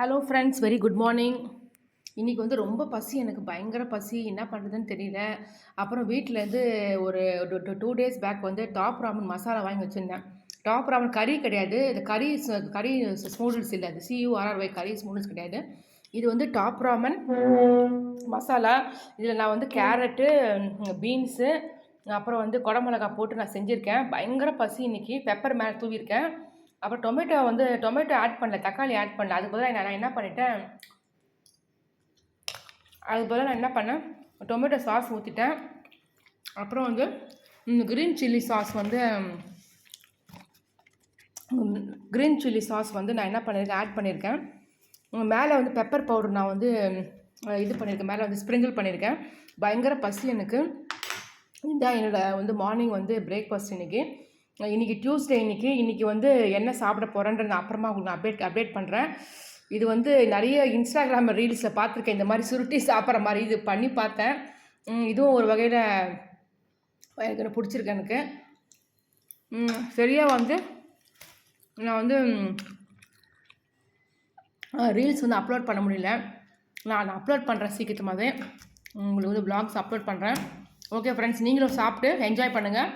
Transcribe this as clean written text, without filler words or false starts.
Hello friends, very good morning. இன்றைக்கி வந்து ரொம்ப பசி, எனக்கு பயங்கர பசி, என்ன பண்ணுறதுன்னு தெரியல. அப்புறம் வீட்டிலேருந்து ஒரு 2 டேஸ் பேக் வந்து டாப் ராமன் மசாலா வாங்கி வச்சுருந்தேன். டாப் ராமன் கறி கிடையாது, இது கறி நூடுல்ஸ் இல்லை, அது CURRY கறி நூடுல்ஸ் கிடையாது. இது வந்து டாப் ராமன் மசாலா. இதில் நான் வந்து கேரட்டு, பீன்ஸு, அப்புறம் வந்து குடமிளகா போட்டு நான் செஞ்சுருக்கேன். பயங்கர பசி இன்றைக்கி. பெப்பர் மேலே தூவிருக்கேன். அப்புறம் டொமேட்டோ ஆட் பண்ணல, தக்காளி ஆட் பண்ணல. அதுக்கு பதிலாக நான் என்ன பண்ணிட்டேன், டொமேட்டோ சாஸ் ஊற்றிட்டேன். அப்புறம் வந்து க்ரீன் சில்லி சாஸ் வந்து நான் என்ன பண்ணியிருக்கேன், ஆட் பண்ணியிருக்கேன். மேலே வந்து பெப்பர் பவுடர் நான் வந்து இது பண்ணியிருக்கேன், மேலே வந்து ஸ்ப்ரிங்கிள் பண்ணியிருக்கேன். பயங்கர பசி எனக்கு. இதுதான் என்னோடய வந்து மார்னிங் வந்து பிரேக்ஃபாஸ்ட் இன்றைக்கி டியூஸ்டே. இன்றைக்கி வந்து என்ன சாப்பிட போகிறேன்ற நான் அப்புறமா உங்களுக்கு அப்டேட் பண்ணுறேன். இது வந்து நிறைய இன்ஸ்டாகிராம் ரீல்ஸில் பார்த்துருக்கேன், இந்த மாதிரி சுருட்டி சாப்பிட்ற மாதிரி. இது பண்ணி பார்த்தேன். இதுவும் ஒரு வகையில் எனக்கு பிடிச்சிருக்கு. எனக்கு சரியாக வந்து நான் வந்து ரீல்ஸ் வந்து அப்லோட் பண்ண முடியல. நான் அப்லோட் பண்ணுறேன் சீக்கிரமாகவே. உங்களுக்கு வந்து வ்ளாக்ஸ் அப்லோட் பண்ணுறேன். ஓகே ஃப்ரெண்ட்ஸ், நீங்களும் சாப்பிட்டு என்ஜாய் பண்ணுங்கள்.